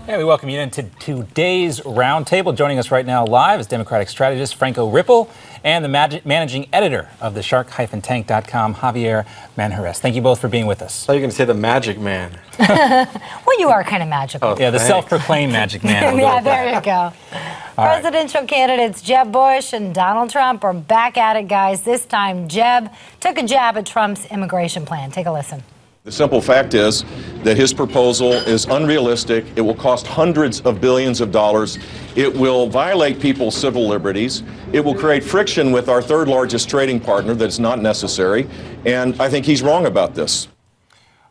Hey, we welcome you into today's roundtable. Joining us right now live is Democratic strategist Franco and the managing editor of the shark-tank.com, Javier Manjarres. Thank you both for being with us. I thought you were going to say the magic man. Well, you are kind of magical. Oh, yeah, the self-proclaimed magic man. Yeah, there you go. Presidential candidates Jeb Bush and Donald Trump are back at it, guys. This time, Jeb took a jab at Trump's immigration plan. Take a listen. The simple fact is that his proposal is unrealistic. It will cost hundreds of billions of dollars. It will violate people's civil liberties. It will create friction with our third largest trading partner that's not necessary. And I think he's wrong about this.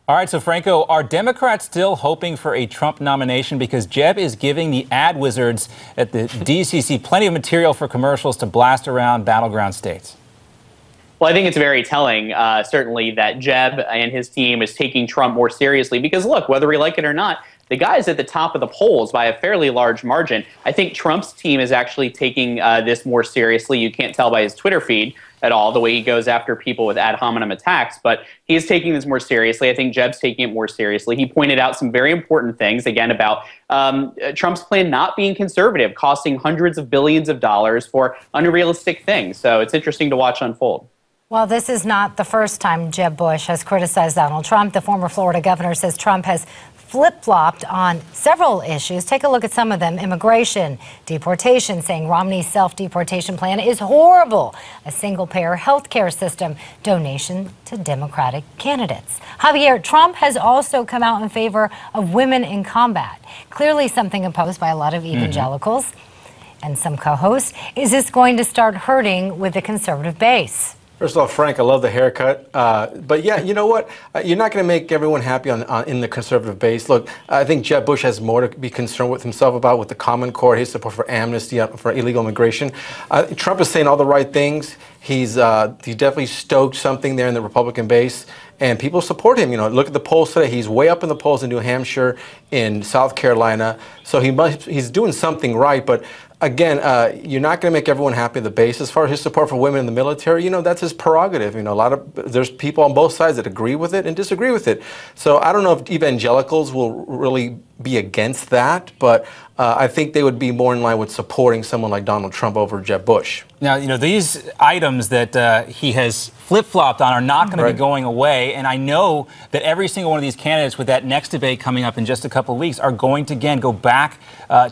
All right, so Franco, are Democrats still hoping for a Trump nomination? Because Jeb is giving the ad wizards at the DCC plenty of material for commercials to blast around battleground states. Well, I think it's very telling, certainly, that Jeb and his team is taking Trump more seriously. Because, look, whether we like it or not, the guy's at the top of the polls by a fairly large margin. I think Trump's team is actually taking this more seriously. You can't tell by his Twitter feed at all, the way he goes after people with ad hominem attacks. But he is taking this more seriously. I think Jeb's taking it more seriously. He pointed out some very important things, again, about Trump's plan not being conservative, costing hundreds of billions of dollars for unrealistic things. So it's interesting to watch unfold. Well, this is not the first time Jeb Bush has criticized Donald Trump. The former Florida governor says Trump has flip-flopped on several issues. Take a look at some of them. Immigration, deportation, saying Romney's self-deportation plan is horrible. A single-payer health care system, donation to Democratic candidates. Javier, Trump has also come out in favor of women in combat. Clearly something opposed by a lot of evangelicals and some co-hosts. Is this going to start hurting with the conservative base? First of all, Frank, I love the haircut. But yeah, you know what? You're not going to make everyone happy in the conservative base. Look, I think Jeb Bush has more to be concerned with himself about with the Common Core, his support for amnesty, for illegal immigration. Trump is saying all the right things. He's definitely stoked something there in the Republican base, and people support him. You know, look at the polls today. He's way up in the polls in New Hampshire, in South Carolina. So he's doing something right. But again, you're not going to make everyone happy at the base. As far as his support for women in the military, you know, that's his prerogative. You know, there's people on both sides that agree with it and disagree with it. So I don't know if evangelicals will really be against that, but I think they would be more in line with supporting someone like Donald Trump over Jeb Bush. Now, you know, these items that he has flip-flopped on are not going to be going away, and I know that every single one of these candidates with that next debate coming up in just a couple of weeks are going to, again, go back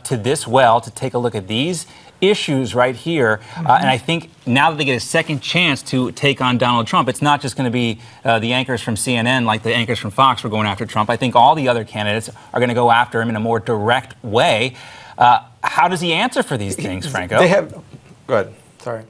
to this well to take a look at these issues right here. And I think now that they get a second chance to take on Donald Trump, it's not just going to be the anchors from CNN like the anchors from Fox were going after Trump. I think all the other candidates are going to go after him in a more direct way. How does he answer for these things, Franco? Go ahead. Sorry.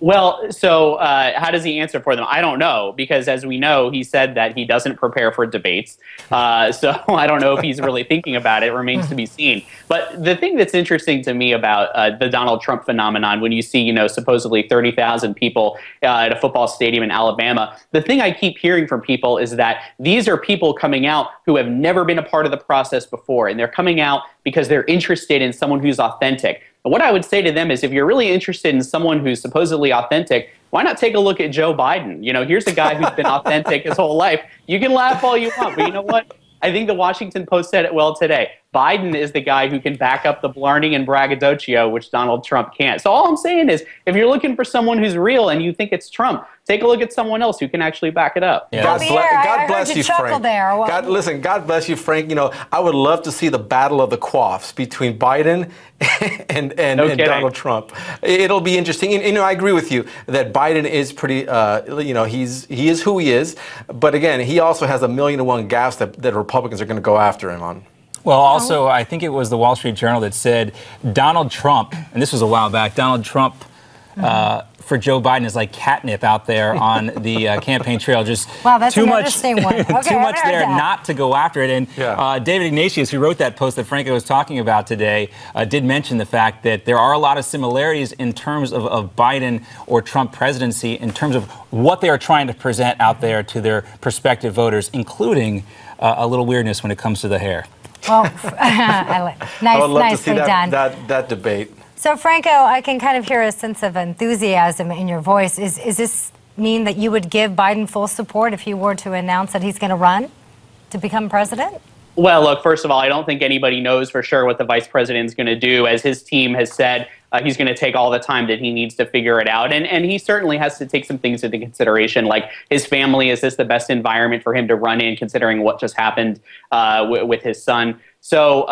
Well, so how does he answer for them? I don't know, because as we know, he said that he doesn't prepare for debates. So I don't know if he's really thinking about it. It remains to be seen. But the thing that's interesting to me about the Donald Trump phenomenon, when you see, you know, supposedly 30,000 people at a football stadium in Alabama, the thing I keep hearing from people is that these are people coming out who have never been a part of the process before, and they're coming out because they're interested in someone who's authentic. But what I would say to them is, if you're really interested in someone who's supposedly authentic, why not take a look at Joe Biden? You know, here's a guy who's been authentic his whole life. You can laugh all you want, but you know what? I think the Washington Post said it well today. Biden is the guy who can back up the blarney and braggadocio, which Donald Trump can't. So all I'm saying is, if you're looking for someone who's real and you think it's Trump, take a look at someone else who can actually back it up. Yeah. God bless you, Frank. Listen, God bless you, Frank. You know, I would love to see the battle of the quaffs between Biden and Donald Trump. It'll be interesting. And, you know, I agree with you that Biden is pretty, you know, he is who he is. But again, he also has 1,000,001 gaffes that Republicans are going to go after him on. Well, also, I think it was the Wall Street Journal that said Donald Trump, and this was a while back, Donald Trump for Joe Biden is like catnip out there on the campaign trail. Just wow, that's too an much, interesting one. Okay, too much there not to go after it. And David Ignatius, who wrote that post that Franco was talking about today, did mention the fact that there are a lot of similarities in terms of Biden or Trump presidency in terms of what they are trying to present out there to their prospective voters, including a little weirdness when it comes to the hair. Well, I would love to see that debate. So, Franco, I can kind of hear a sense of enthusiasm in your voice. Is this mean that you would give Biden full support if he were to announce that he's going to run to become president? Well, look, first of all, I don't think anybody knows for sure what the vice president is going to do. As his team has said, he's going to take all the time that he needs to figure it out. And he certainly has to take some things into consideration, like his family. Is this the best environment for him to run in, considering what just happened with his son? So,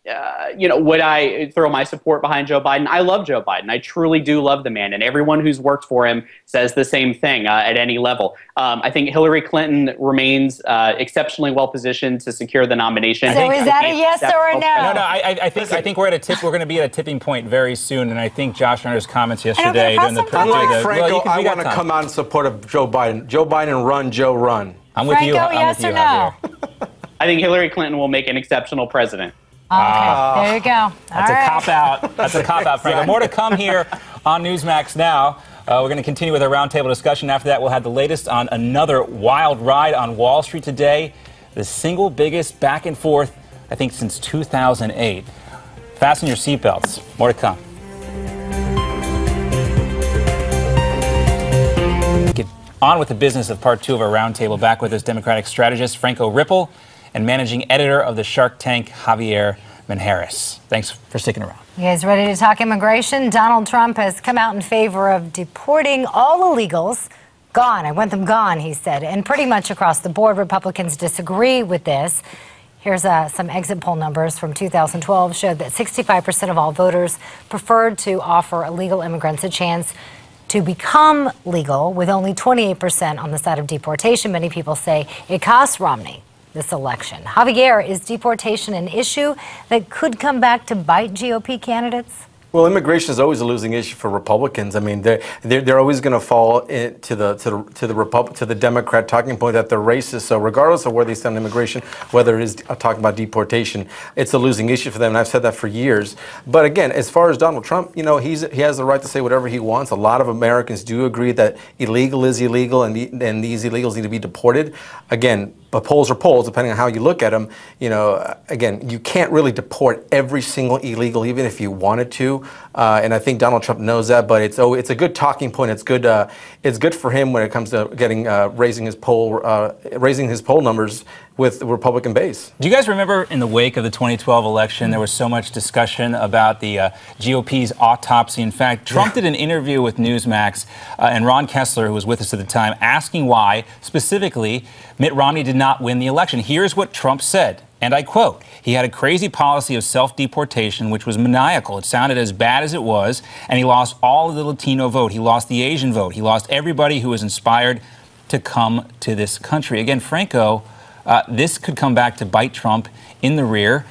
would I throw my support behind Joe Biden? I love Joe Biden. I truly do love the man. And everyone who's worked for him says the same thing at any level. I think Hillary Clinton remains exceptionally well positioned to secure the nomination. So is that a yes or a no? No, I think we're going to be at a tipping point very soon. And I think Josh Hunter's comments yesterday during the unlike Franco, I want to come out in support of Joe Biden. Joe Biden, run, Joe, run. I'm with you. Franco, yes or no? I think Hillary Clinton will make an exceptional president. Okay, there you go. That's a cop-out. That's a cop-out, Franco. More to come here on Newsmax Now. We're going to continue with our roundtable discussion. After that, we'll have the latest on another wild ride on Wall Street today. The single biggest back and forth, I think, since 2008. Fasten your seatbelts. More to come. Get on with the business of part two of our roundtable. Back with us, Democratic strategist Franco Ripple and managing editor of the Shark Tank, Javier Manjarres. Thanks for sticking around. You guys ready to talk immigration? Donald Trump has come out in favor of deporting all illegals. Gone. I want them gone, he said. And pretty much across the board, Republicans disagree with this. Here's some exit poll numbers from 2012 showed that 65% of all voters preferred to offer illegal immigrants a chance to become legal, with only 28% on the side of deportation. Many people say it costs Romney this election. Javier, is deportation an issue that could come back to bite GOP candidates? Well, immigration is always a losing issue for Republicans. I mean, they're always going to fall to the Democrat talking point that they're racist. So regardless of where they stand on immigration, whether it is talking about deportation, it's a losing issue for them. And I've said that for years. But again, as far as Donald Trump, he has the right to say whatever he wants. A lot of Americans do agree that illegal is illegal, and these illegals need to be deported. Again, but polls are polls, depending on how you look at them. Again, you can't really deport every single illegal, even if you wanted to. And I think Donald Trump knows that. But it's a good talking point. It's good. It's good for him when it comes to getting raising his poll numbers with the Republican base. Do you guys remember in the wake of the 2012 election, there was so much discussion about the GOP's autopsy? In fact, Trump did an interview with Newsmax and Ron Kessler, who was with us at the time, asking why, specifically, Mitt Romney did not win the election. Here's what Trump said, and I quote, "He had a crazy policy of self-deportation, which was maniacal. It sounded as bad as it was, and he lost all of the Latino vote. He lost the Asian vote. He lost everybody who was inspired to come to this country." Again, Franco, this could come back to bite Trump in the rear.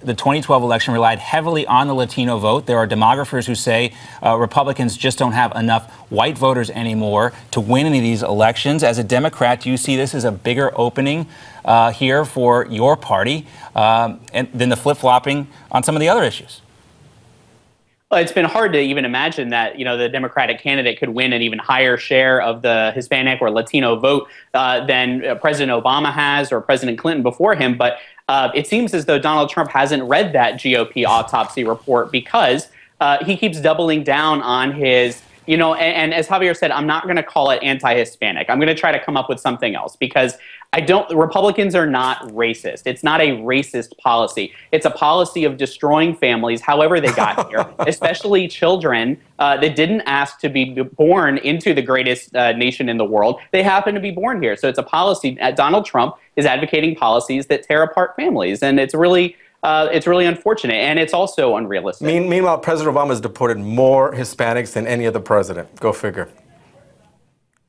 The 2012 election relied heavily on the Latino vote. There are demographers who say Republicans just don't have enough white voters anymore to win any of these elections. As a Democrat, do you see this as a bigger opening here for your party than the flip-flopping on some of the other issues? Well, it's been hard to even imagine that, the Democratic candidate could win an even higher share of the Hispanic or Latino vote than President Obama has or President Clinton before him. But it seems as though Donald Trump hasn't read that GOP autopsy report because he keeps doubling down on his, and as Javier said, I'm not going to call it anti-Hispanic. I'm going to try to come up with something else because Republicans are not racist. It's not a racist policy. It's a policy of destroying families, however they got here, especially children that didn't ask to be born into the greatest nation in the world. They happen to be born here. So it's a policy. Donald Trump is advocating policies that tear apart families, and it's really unfortunate, and it's also unrealistic. Meanwhile, President Obama has deported more Hispanics than any other president. Go figure.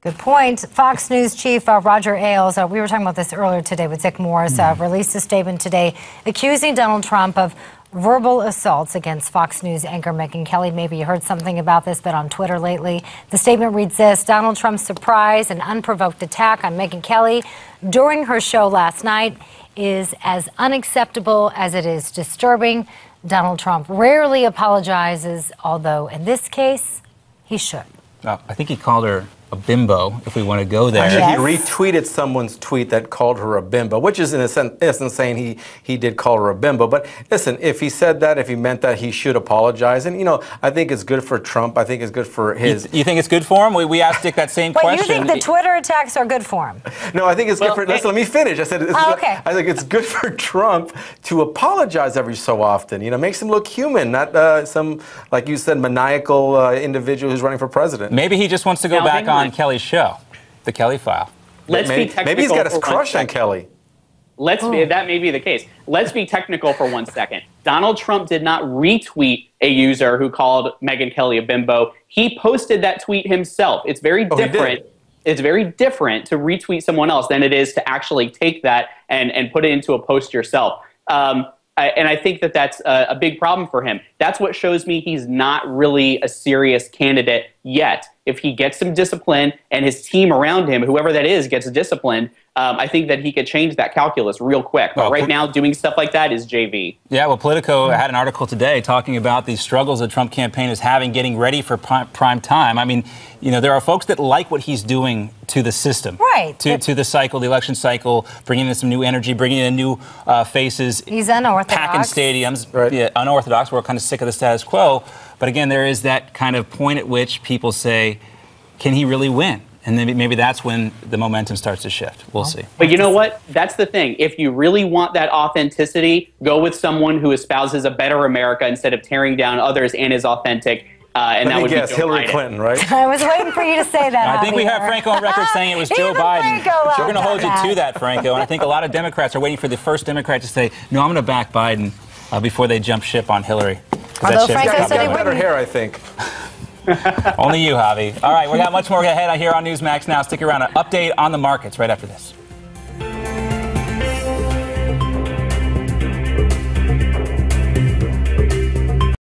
Good point. Fox News chief Roger Ailes, we were talking about this earlier today with Dick Morris, released a statement today accusing Donald Trump of verbal assaults against Fox News anchor Megyn Kelly. Maybe you heard something about this, but on Twitter lately. The statement reads this: Donald Trump's surprise and unprovoked attack on Megyn Kelly during her show last night is as unacceptable as it is disturbing. Donald Trump rarely apologizes, although in this case, he should. I think he called her a bimbo, if we want to go there. Actually, Yes. he retweeted someone's tweet that called her a bimbo, which is in a sense saying he did call her a bimbo. But listen, if he said that, if he meant that, he should apologize. And, you know, I think it's good for Trump. I think it's good for his... You think it's good for him? We asked Dick that same But question. you think the Twitter attacks are good for him? No, I think it's good for... Listen, let me finish. I said, okay. I think it's good for Trump to apologize every so often. You know, makes him look human, not some, like you said, maniacal individual who's running for president. Maybe he just wants to go back on Kelly's show, the Kelly File. Maybe he's got a crush on Kelly. That may be the case. Let's be technical for 1 second. Donald Trump did not retweet a user who called Megyn Kelly a bimbo. He posted that tweet himself. It's very different. It's very different to retweet someone else than it is to actually take that and put it into a post yourself. And I think that that's a big problem for him. That's what shows me he's not really a serious candidate yet. If he gets some discipline and his team around him, whoever that is, gets disciplined, I think that he could change that calculus real quick. But right now, doing stuff like that is JV. Yeah, well, Politico had an article today talking about the struggles the Trump campaign is having getting ready for prime time. I mean, you know, there are folks that like what he's doing to the system. Right. To the cycle, the election cycle, bringing in some new energy, bringing in new faces. He's unorthodox. Packing stadiums. Right. Yeah, unorthodox. We're kind of sick of the status quo. But again, there is that kind of point at which people say, can he really win? And then maybe that's when the momentum starts to shift. We'll see. But you know what? That's the thing. If you really want that authenticity, go with someone who espouses a better America instead of tearing down others and is authentic. And that would be Joe Hillary Biden. Clinton, right? I was waiting for you to say that. I think we have Javier. Franco on record saying it was Joe Even Biden. Franco So we're going to hold that. you to that, Franco. And I think a lot of Democrats are waiting for the first Democrat to say, no, I'm going to back Biden before they jump ship on Hillary. 'Cause Although that ship's Franco coming. said he Got better wouldn't. hair, I think. Only you, Javi. All right, we got much more ahead here on Newsmax Now. Stick around. An update on the markets right after this.